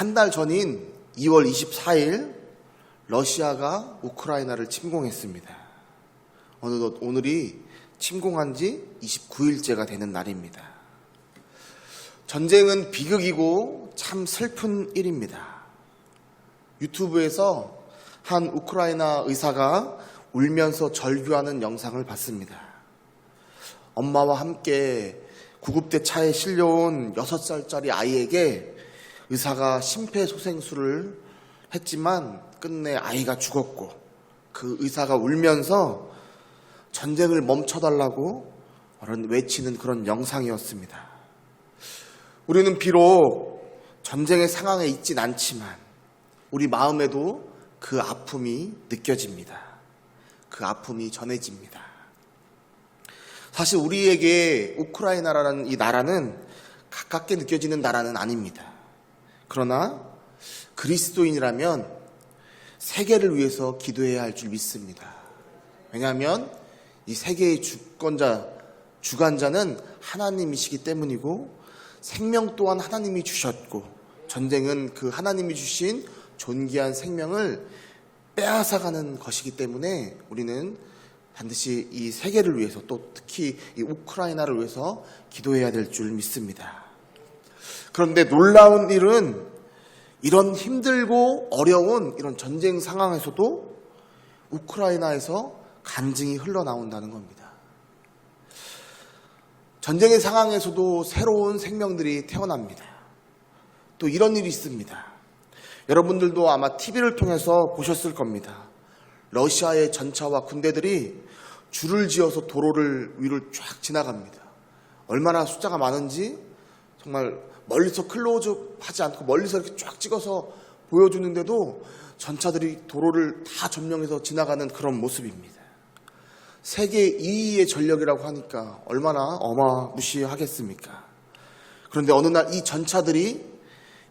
한 달 전인 2월 24일 러시아가 우크라이나를 침공했습니다. 어느덧 오늘이 침공한 지 29일째가 되는 날입니다. 전쟁은 비극이고 참 슬픈 일입니다. 유튜브에서 한 우크라이나 의사가 울면서 절규하는 영상을 봤습니다. 엄마와 함께 구급대 차에 실려온 6살짜리 아이에게 의사가 심폐소생술을 했지만 끝내 아이가 죽었고 그 의사가 울면서 전쟁을 멈춰달라고 외치는 그런 영상이었습니다. 우리는 비록 전쟁의 상황에 있진 않지만 우리 마음에도 그 아픔이 느껴집니다. 그 아픔이 전해집니다. 사실 우리에게 우크라이나라는 이 나라는 가깝게 느껴지는 나라는 아닙니다. 그러나 그리스도인이라면 세계를 위해서 기도해야 할 줄 믿습니다. 왜냐하면 이 세계의 주관자는 하나님이시기 때문이고 생명 또한 하나님이 주셨고 전쟁은 그 하나님이 주신 존귀한 생명을 빼앗아가는 것이기 때문에 우리는 반드시 이 세계를 위해서 또 특히 이 우크라이나를 위해서 기도해야 될 줄 믿습니다. 그런데 놀라운 일은 이런 힘들고 어려운 이런 전쟁 상황에서도 우크라이나에서 간증이 흘러나온다는 겁니다. 전쟁의 상황에서도 새로운 생명들이 태어납니다. 또 이런 일이 있습니다. 여러분들도 아마 TV를 통해서 보셨을 겁니다. 러시아의 전차와 군대들이 줄을 지어서 도로를 위를 쫙 지나갑니다. 얼마나 숫자가 많은지 정말 멀리서 클로즈업 하지 않고 멀리서 이렇게 쫙 찍어서 보여주는데도 전차들이 도로를 다 점령해서 지나가는 그런 모습입니다. 세계 2위의 전력이라고 하니까 얼마나 어마무시하겠습니까? 그런데 어느 날 이 전차들이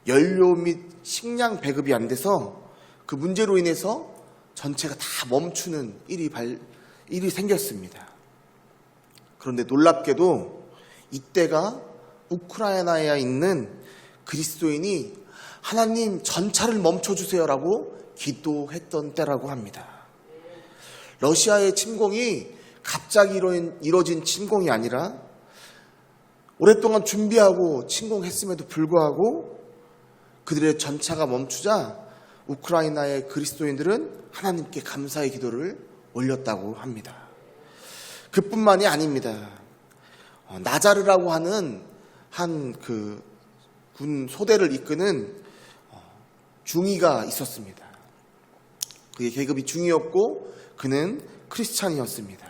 연료 및 식량 배급이 안 돼서 그 문제로 인해서 전체가 다 멈추는 일이 생겼습니다. 그런데 놀랍게도 이때가 우크라이나에 있는 그리스도인이 하나님 전차를 멈춰주세요라고 기도했던 때라고 합니다. 러시아의 침공이 갑자기 이뤄진 침공이 아니라 오랫동안 준비하고 침공했음에도 불구하고 그들의 전차가 멈추자 우크라이나의 그리스도인들은 하나님께 감사의 기도를 올렸다고 합니다. 그뿐만이 아닙니다. 나자르라고 하는 한 그 군 소대를 이끄는 중위가 있었습니다. 그의 계급이 중위였고 그는 크리스찬이었습니다.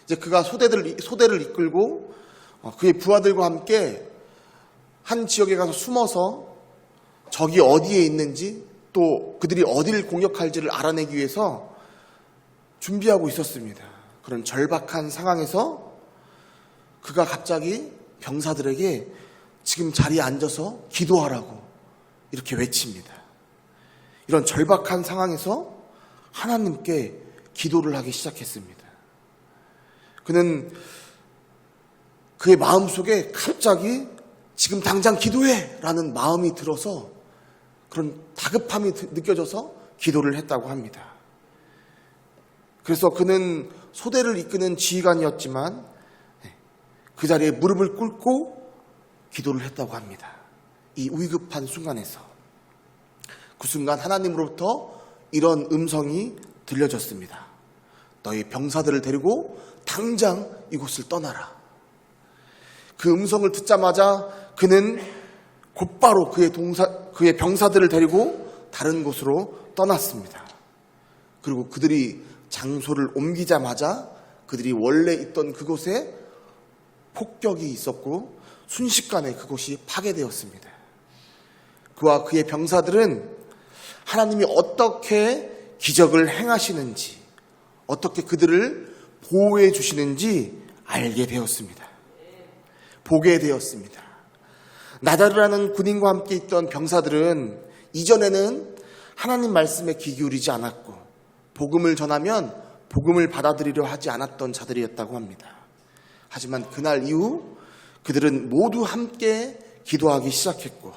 이제 그가 소대를 이끌고 그의 부하들과 함께 한 지역에 가서 숨어서 적이 어디에 있는지 또 그들이 어디를 공격할지를 알아내기 위해서 준비하고 있었습니다. 그런 절박한 상황에서 그가 갑자기 병사들에게 지금 자리에 앉아서 기도하라고 이렇게 외칩니다. 이런 절박한 상황에서 하나님께 기도를 하기 시작했습니다. 그는 그의 마음속에 갑자기 지금 당장 기도해! 라는 마음이 들어서 그런 다급함이 느껴져서 기도를 했다고 합니다. 그래서 그는 소대를 이끄는 지휘관이었지만 그 자리에 무릎을 꿇고 기도를 했다고 합니다. 이 위급한 순간에서 그 순간 하나님으로부터 이런 음성이 들려졌습니다. 너희 병사들을 데리고 당장 이곳을 떠나라. 그 음성을 듣자마자 그는 곧바로 그의 병사들을 데리고 다른 곳으로 떠났습니다. 그리고 그들이 장소를 옮기자마자 그들이 원래 있던 그곳에 폭격이 있었고 순식간에 그곳이 파괴되었습니다. 그와 그의 병사들은 하나님이 어떻게 기적을 행하시는지 어떻게 그들을 보호해 주시는지 알게 되었습니다. 보게 되었습니다. 나자르라는 군인과 함께 있던 병사들은 이전에는 하나님 말씀에 귀 기울이지 않았고 복음을 전하면 복음을 받아들이려 하지 않았던 자들이었다고 합니다. 하지만 그날 이후 그들은 모두 함께 기도하기 시작했고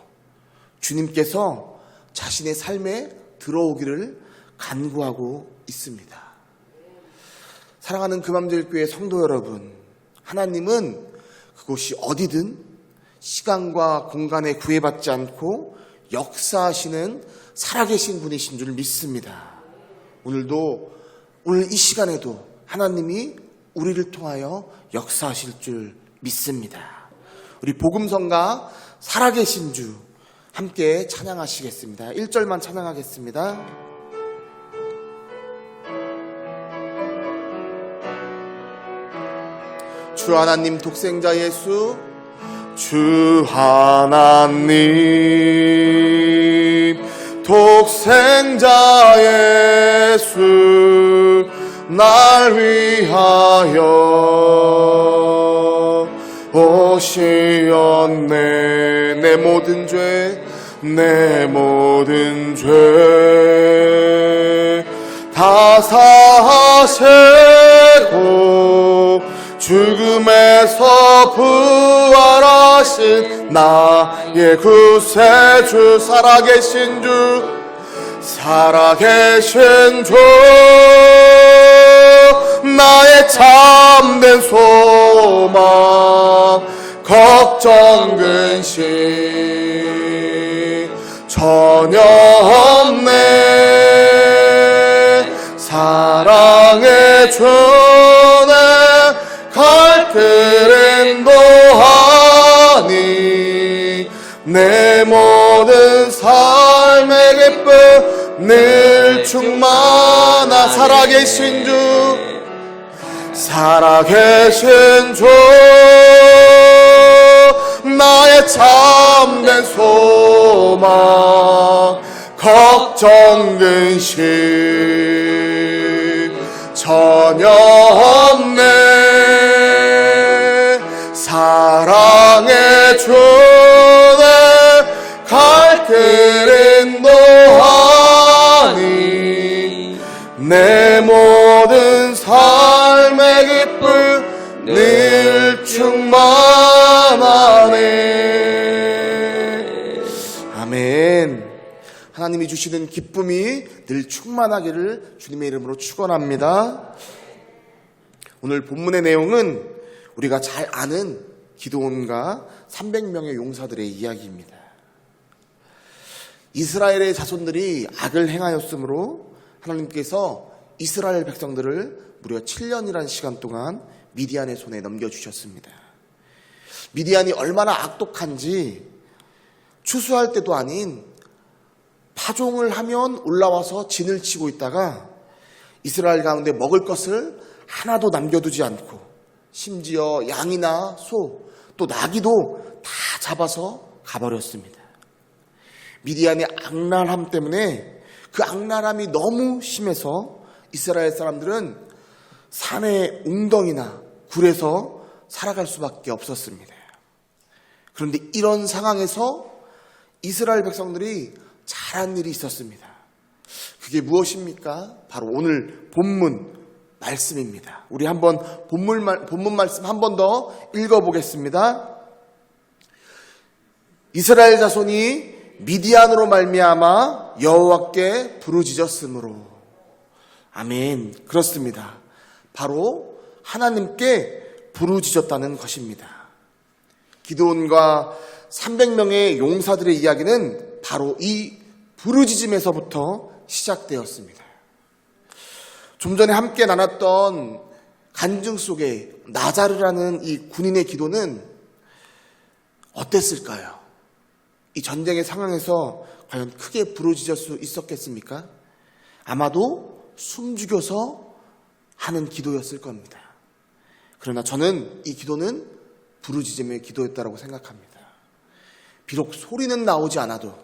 주님께서 자신의 삶에 들어오기를 간구하고 있습니다. 사랑하는 금암제일교회 성도 여러분, 하나님은 그곳이 어디든 시간과 공간에 구애받지 않고 역사하시는 살아계신 분이신 줄 믿습니다. 오늘 이 시간에도 하나님이 우리를 통하여 역사하실 줄 믿습니다. 우리 복음성가 살아계신 주 함께 찬양하시겠습니다. 1절만 찬양하겠습니다. 주 하나님 독생자 예수, 주 하나님 독생자 예수, 날 위하여 오시었네. 내 모든 죄 다 사하시고 죽음에서 부활하신 나의 구세주, 살아계신 주, 나의 참된 소망, 걱정 근심 전혀 없네. 사랑의 주는 갈등 인도하니 내 모든 삶의 기쁨 늘 충만하. 살아계신 주, 나의 참된 소망, 걱정 근심 전혀 없네. 사랑의 주는 갈길 인도하니 내 모든 삶의 기쁨 늘 충만하네. 아멘. 하나님이 주시는 기쁨이 늘 충만하기를 주님의 이름으로 축원합니다. 오늘 본문의 내용은 우리가 잘 아는 기드온과 300명의 용사들의 이야기입니다. 이스라엘의 자손들이 악을 행하였으므로 하나님께서 이스라엘 백성들을 무려 7년이라는 시간 동안 미디안의 손에 넘겨주셨습니다. 미디안이 얼마나 악독한지 추수할 때도 아닌 파종을 하면 올라와서 진을 치고 있다가 이스라엘 가운데 먹을 것을 하나도 남겨두지 않고 심지어 양이나 소, 또 나귀도 다 잡아서 가버렸습니다. 미디안의 악랄함 때문에 그 악랄함이 너무 심해서 이스라엘 사람들은 산의 웅덩이나 굴에서 살아갈 수밖에 없었습니다. 그런데 이런 상황에서 이스라엘 백성들이 잘한 일이 있었습니다. 그게 무엇입니까? 바로 오늘 본문 말씀입니다. 우리 한번 본문 말씀 한 번 더 읽어보겠습니다. 이스라엘 자손이 미디안으로 말미암아 여호와께 부르짖었으므로. 아멘. 그렇습니다. 바로 하나님께 부르짖었다는 것입니다. 기드온과 300명의 용사들의 이야기는 바로 이 부르짖음에서부터 시작되었습니다. 좀 전에 함께 나눴던 간증 속에 나자르라는 이 군인의 기도는 어땠을까요? 이 전쟁의 상황에서 과연 크게 부르짖을 수 있었겠습니까? 아마도 숨죽여서 하는 기도였을 겁니다. 그러나 저는 이 기도는 부르짖음의 기도였다고 생각합니다. 비록 소리는 나오지 않아도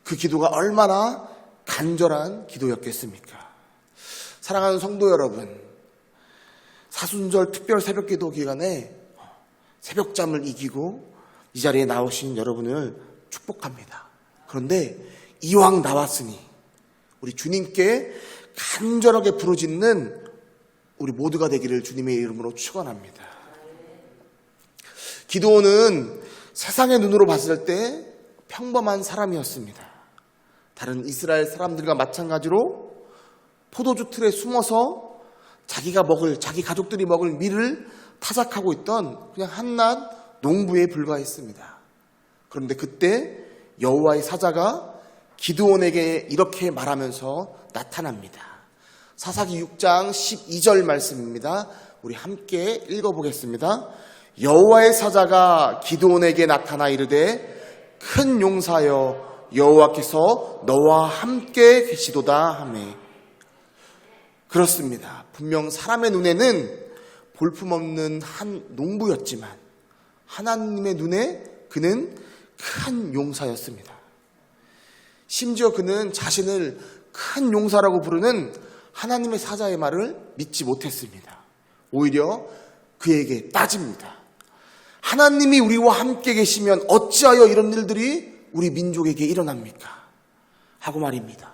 그 기도가 얼마나 간절한 기도였겠습니까? 사랑하는 성도 여러분, 사순절 특별 새벽기도 기간에 새벽잠을 이기고 이 자리에 나오신 여러분을 축복합니다. 그런데 이왕 나왔으니 우리 주님께 간절하게 부르짖는 우리 모두가 되기를 주님의 이름으로 축원합니다. 기드온은 세상의 눈으로 봤을 때 평범한 사람이었습니다. 다른 이스라엘 사람들과 마찬가지로 포도주 틀에 숨어서 자기 가족들이 먹을 밀을 타작하고 있던 그냥 한낱 농부에 불과했습니다. 그런데 그때 여호와의 사자가 기드온에게 이렇게 말하면서 나타납니다. 사사기 6장 12절 말씀입니다. 우리 함께 읽어보겠습니다. 여호와의 사자가 기드온에게 나타나 이르되 큰 용사여 여호와께서 너와 함께 계시도다 하매. 그렇습니다. 분명 사람의 눈에는 볼품없는 한 농부였지만 하나님의 눈에 그는 큰 용사였습니다. 심지어 그는 자신을 큰 용사라고 부르는 하나님의 사자의 말을 믿지 못했습니다. 오히려 그에게 따집니다. 하나님이 우리와 함께 계시면 어찌하여 이런 일들이 우리 민족에게 일어납니까? 하고 말입니다.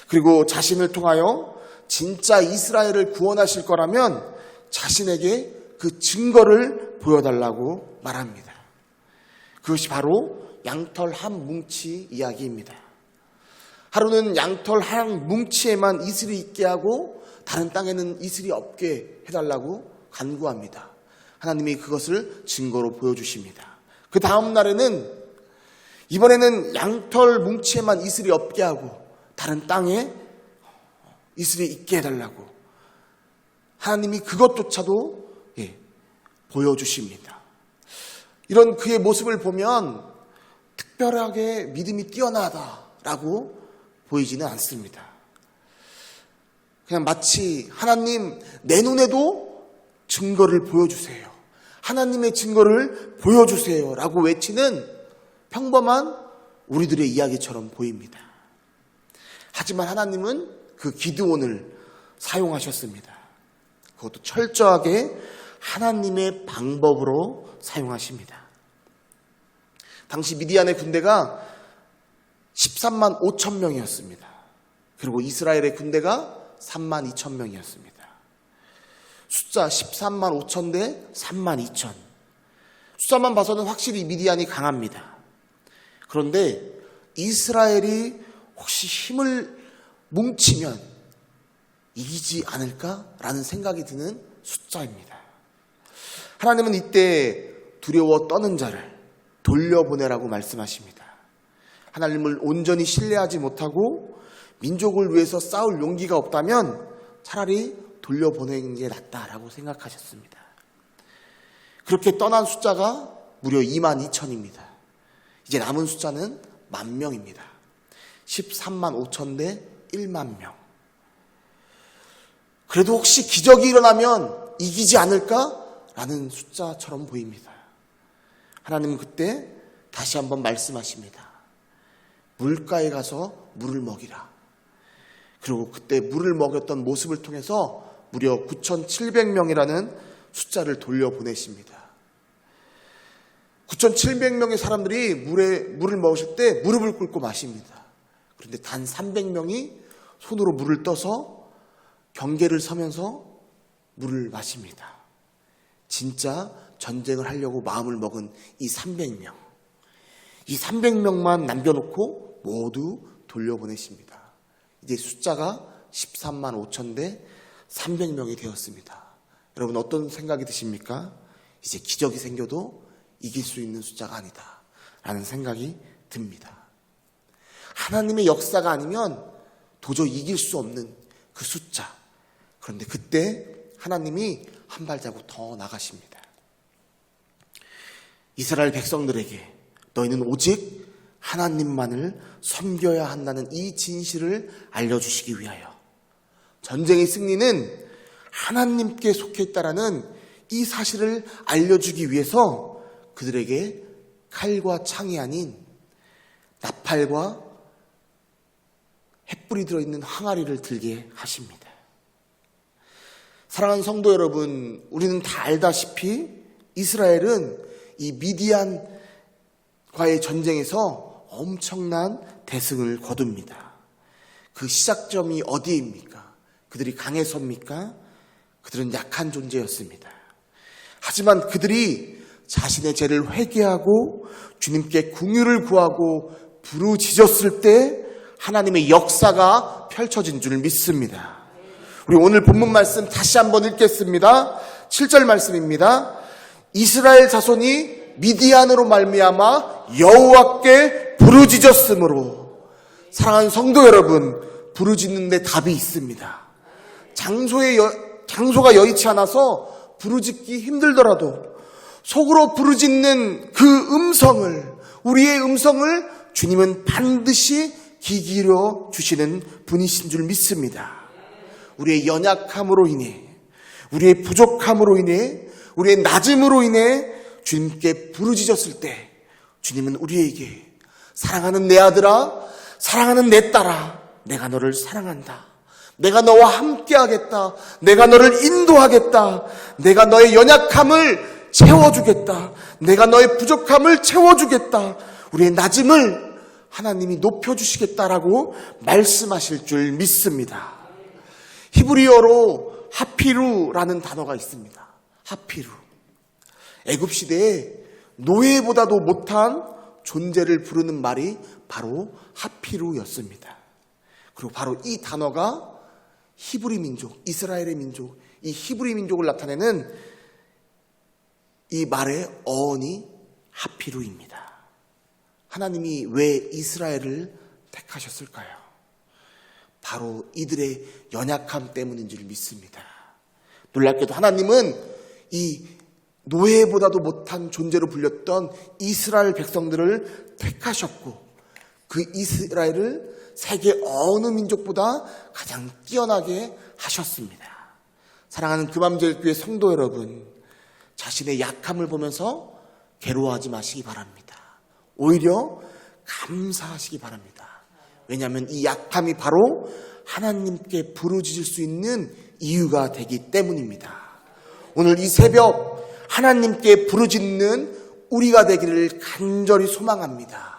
그리고 자신을 통하여 진짜 이스라엘을 구원하실 거라면 자신에게 그 증거를 보여달라고 말합니다. 그것이 바로 양털 한 뭉치 이야기입니다. 하루는 양털 한 뭉치에만 이슬이 있게 하고 다른 땅에는 이슬이 없게 해달라고 간구합니다. 하나님이 그것을 증거로 보여주십니다. 그 다음 날에는 이번에는 양털 뭉치에만 이슬이 없게 하고 다른 땅에 이슬이 있게 해달라고 하나님이 그것조차도 보여주십니다. 이런 그의 모습을 보면 특별하게 믿음이 뛰어나다라고 보이지는 않습니다. 그냥 마치 하나님 내 눈에도 증거를 보여주세요. 하나님의 증거를 보여주세요 라고 외치는 평범한 우리들의 이야기처럼 보입니다. 하지만 하나님은 그 기드온을 사용하셨습니다. 그것도 철저하게 하나님의 방법으로 사용하십니다. 당시 미디안의 군대가 13만 5천 명이었습니다. 그리고 이스라엘의 군대가 3만 2천 명이었습니다. 숫자 13만 5천 대 3만 2천. 숫자만 봐서는 확실히 미디안이 강합니다. 그런데 이스라엘이 혹시 힘을 뭉치면 이기지 않을까라는 생각이 드는 숫자입니다. 하나님은 이때 두려워 떠는 자를 돌려보내라고 말씀하십니다. 하나님을 온전히 신뢰하지 못하고 민족을 위해서 싸울 용기가 없다면 차라리 돌려보내는 게 낫다라고 생각하셨습니다. 그렇게 떠난 숫자가 무려 2만 2천입니다. 이제 남은 숫자는 10,000명입니다. 13만 5천 대 1만 명. 그래도 혹시 기적이 일어나면 이기지 않을까라는 숫자처럼 보입니다. 하나님은 그때 다시 한번 말씀하십니다. 물가에 가서 물을 먹이라. 그리고 그때 물을 먹였던 모습을 통해서 무려 9,700명이라는 숫자를 돌려보내십니다. 9,700명의 사람들이 물을 먹으실 때 무릎을 꿇고 마십니다. 그런데 단 300명이 손으로 물을 떠서 경계를 서면서 물을 마십니다. 진짜 전쟁을 하려고 마음을 먹은 이 300명. 이 300명만 남겨놓고 모두 돌려보내십니다. 이제 숫자가 13만 5천 대 300명이 되었습니다. 여러분 어떤 생각이 드십니까? 이제 기적이 생겨도 이길 수 있는 숫자가 아니다 라는 생각이 듭니다. 하나님의 역사가 아니면 도저히 이길 수 없는 그 숫자. 그런데 그때 하나님이 한 발자국 더 나가십니다. 이스라엘 백성들에게 너희는 오직 하나님만을 섬겨야 한다는 이 진실을 알려주시기 위하여 전쟁의 승리는 하나님께 속해 있다라는 이 사실을 알려주기 위해서 그들에게 칼과 창이 아닌 나팔과 횃불이 들어있는 항아리를 들게 하십니다. 사랑하는 성도 여러분, 우리는 다 알다시피 이스라엘은 이 미디안과의 전쟁에서 엄청난 대승을 거둡니다. 그 시작점이 어디입니까? 그들이 강해서입니까? 그들은 약한 존재였습니다. 하지만 그들이 자신의 죄를 회개하고 주님께 긍휼을 구하고 부르짖었을 때 하나님의 역사가 펼쳐진 줄 믿습니다. 우리 오늘 본문 말씀 다시 한번 읽겠습니다. 7절 말씀입니다. 이스라엘 자손이 미디안으로 말미암아 여호와께 부르짖었으므로. 사랑하는 성도 여러분, 부르짖는 데 답이 있습니다. 장소가 여의치 않아서 부르짖기 힘들더라도 속으로 부르짖는 그 음성을, 우리의 음성을 주님은 반드시 귀 기울여 주시는 분이신 줄 믿습니다. 우리의 연약함으로 인해, 우리의 부족함으로 인해, 우리의 낮음으로 인해 주님께 부르짖었을 때 주님은 우리에게 사랑하는 내 아들아, 사랑하는 내 딸아, 내가 너를 사랑한다. 내가 너와 함께하겠다. 내가 너를 인도하겠다. 내가 너의 연약함을 채워주겠다. 내가 너의 부족함을 채워주겠다. 우리의 낮음을 하나님이 높여주시겠다라고 말씀하실 줄 믿습니다. 히브리어로 하피루라는 단어가 있습니다. 하피루. 애굽시대에 노예보다도 못한 존재를 부르는 말이 바로 하피루였습니다. 그리고 바로 이 단어가 히브리 민족, 이스라엘의 민족, 이 히브리 민족을 나타내는 이 말의 어원이 하피루입니다. 하나님이 왜 이스라엘을 택하셨을까요? 바로 이들의 연약함 때문인 줄 믿습니다. 놀랍게도 하나님은 이 노예보다도 못한 존재로 불렸던 이스라엘 백성들을 택하셨고 그 이스라엘을 세계 어느 민족보다 가장 뛰어나게 하셨습니다. 사랑하는 금암제일교회 성도 여러분, 자신의 약함을 보면서 괴로워하지 마시기 바랍니다. 오히려 감사하시기 바랍니다. 왜냐하면 이 약함이 바로 하나님께 부르짖을 수 있는 이유가 되기 때문입니다. 오늘 이 새벽 하나님께 부르짖는 우리가 되기를 간절히 소망합니다.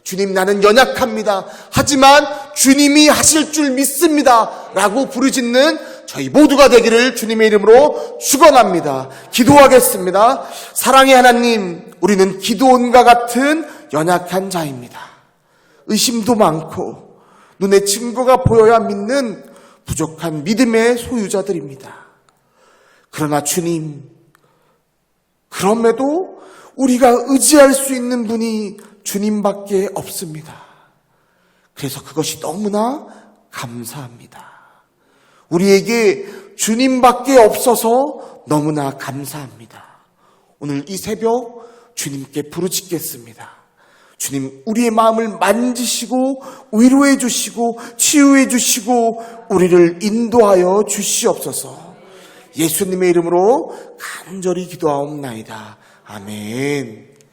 주님, 나는 연약합니다. 하지만 주님이 하실 줄 믿습니다. 라고 부르짖는 저희 모두가 되기를 주님의 이름으로 축원합니다. 기도하겠습니다. 사랑의 하나님, 우리는 기도원과 같은 연약한 자입니다. 의심도 많고 눈에 증거가 보여야 믿는 부족한 믿음의 소유자들입니다. 그러나 주님, 그럼에도 우리가 의지할 수 있는 분이 주님밖에 없습니다. 그래서 그것이 너무나 감사합니다. 우리에게 주님밖에 없어서 너무나 감사합니다. 오늘 이 새벽 주님께 부르짖겠습니다. 주님, 우리의 마음을 만지시고 위로해 주시고 치유해 주시고 우리를 인도하여 주시옵소서. 예수님의 이름으로 간절히 기도하옵나이다. 아멘.